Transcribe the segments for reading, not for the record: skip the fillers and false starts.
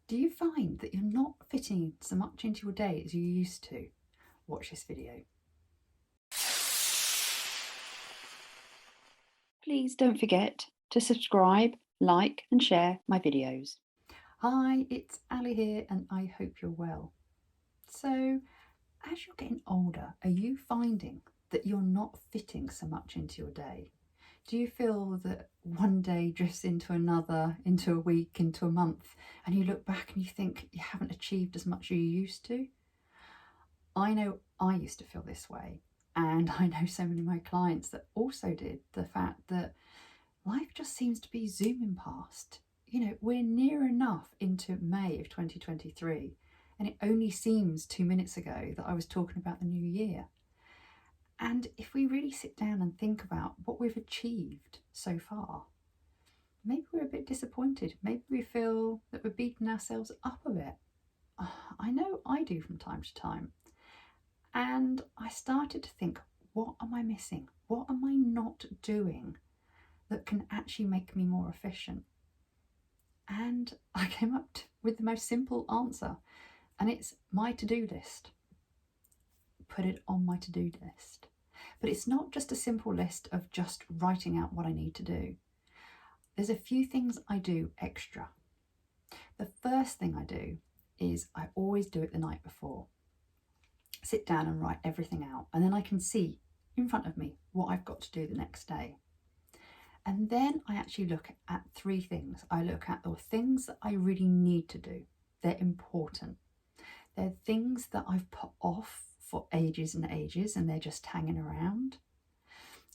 Do you find that you're not fitting so much into your day as you used to? Watch this video. Please don't forget to subscribe, like and share my videos. Hi, it's Ali here and I hope you're well. So, as you're getting older, are you finding that you're not fitting so much into your day? Do you feel that one day drifts into another, into a week, into a month, and you look back and you think you haven't achieved as much as you used to? I know I used to feel this way, and I know so many of my clients that also did. The fact that life just seems to be zooming past. We're near enough into May of 2023, and it only seems 2 minutes ago that I was talking about the new year. And if we really sit down and think about what we've achieved so far, maybe we're a bit disappointed. Maybe we feel that we're beating ourselves up a bit. I know I do from time to time. And I started to think, what am I missing? What am I not doing that can actually make me more efficient? And I came up with the most simple answer, and it's my to-do list. Put it on my to-do list. But it's not just a simple list of just writing out what I need to do. There's a few things I do extra. The first thing I do is I always do it the night before. Sit down and write everything out, and then I can see in front of me what I've got to do the next day. And then I actually look at three things. I look at the things that I really need to do. They're important. They're things that I've put off for ages and ages and they're just hanging around.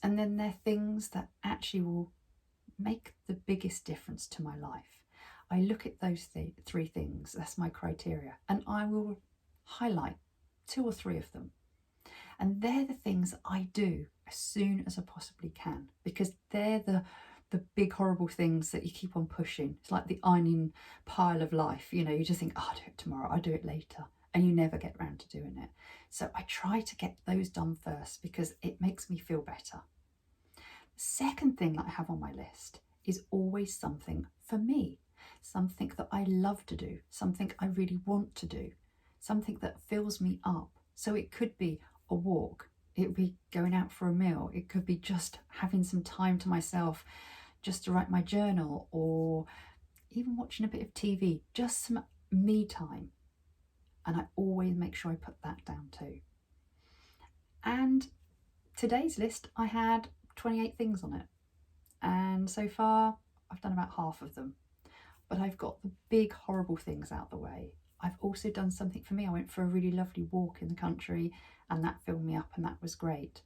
And then they're things that actually will make the biggest difference to my life. I look at those three things. That's my criteria. And I will highlight 2 or 3 of them. And they're the things I do as soon as I possibly can, because they're the big horrible things that you keep on pushing. It's like the ironing pile of life. You just think, oh, I'll do it tomorrow, I'll do it later, and you never get around to doing it. So I try to get those done first because it makes me feel better. The second thing that I have on my list is always something for me, something that I love to do, something I really want to do, something that fills me up. So it could be a walk, it would be going out for a meal, it could be just having some time to myself just to write my journal, or even watching a bit of TV, just some me time. And I always make sure I put that down too. And today's list, I had 28 things on it, and so far I've done about half of them, but I've got the big horrible things out the way. I've also done something for me. I went for a really lovely walk in the country and that filled me up and that was great.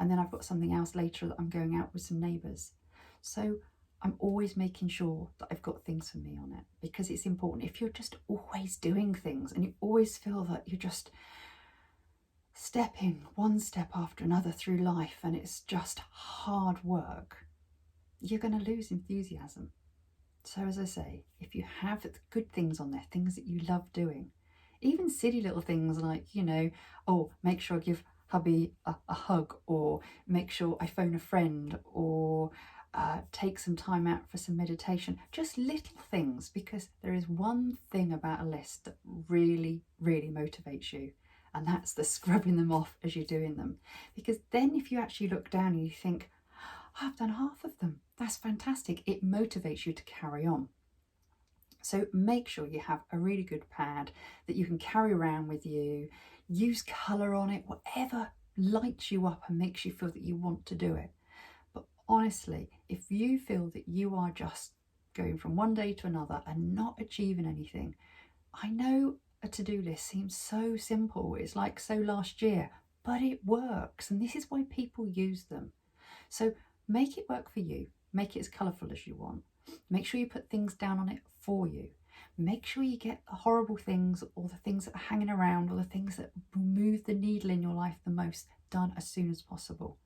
And then I've got something else later that I'm going out with some neighbours. So I'm always making sure that I've got things for me on it, because it's important. If you're just always doing things and you always feel that you're just stepping one step after another through life and it's just hard work, you're going to lose enthusiasm. So as I say, if you have good things on there, things that you love doing, even silly little things like, make sure I give hubby a hug, or make sure I phone a friend, or take some time out for some meditation, just little things, because there is one thing about a list that really, really motivates you, and that's the scrubbing them off as you're doing them. Because then if you actually look down and you think, I've done half of them, that's fantastic. It motivates you to carry on. So make sure you have a really good pad that you can carry around with you. Use colour on it, whatever lights you up and makes you feel that you want to do it. But honestly, if you feel that you are just going from one day to another and not achieving anything, I know a to-do list seems so simple. It's like so last year, but it works. And this is why people use them. So make it work for you. Make it as colourful as you want. Make sure you put things down on it for you. Make sure you get the horrible things, or the things that are hanging around, or the things that will move the needle in your life the most, done as soon as possible.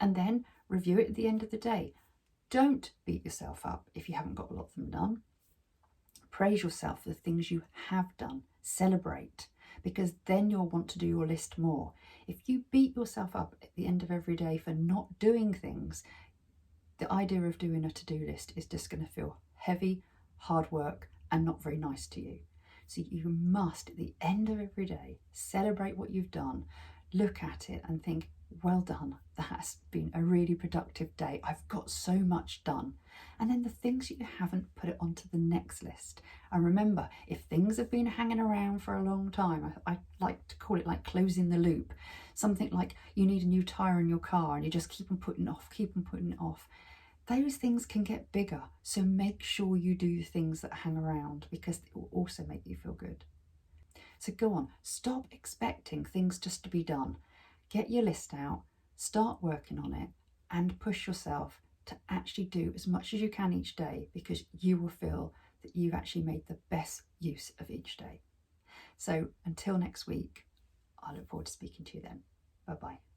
And then review it at the end of the day. Don't beat yourself up if you haven't got a lot of them done. Praise yourself for the things you have done. Celebrate, because then you'll want to do your list more. If you beat yourself up at the end of every day for not doing things, the idea of doing a to-do list is just going to feel heavy, hard work, and not very nice to you. So you must, at the end of every day, celebrate what you've done, look at it and think, well done, that's been a really productive day. I've got so much done. And then the things you haven't, put it onto the next list. And remember, if things have been hanging around for a long time, I like to call it like closing the loop. Something like you need a new tyre in your car and you just keep on putting it off. Those things can get bigger. So make sure you do things that hang around, because it will also make you feel good. So go on, stop expecting things just to be done. Get your list out, start working on it, and push yourself to actually do as much as you can each day, because you will feel that you've actually made the best use of each day. So until next week, I look forward to speaking to you then. Bye-bye.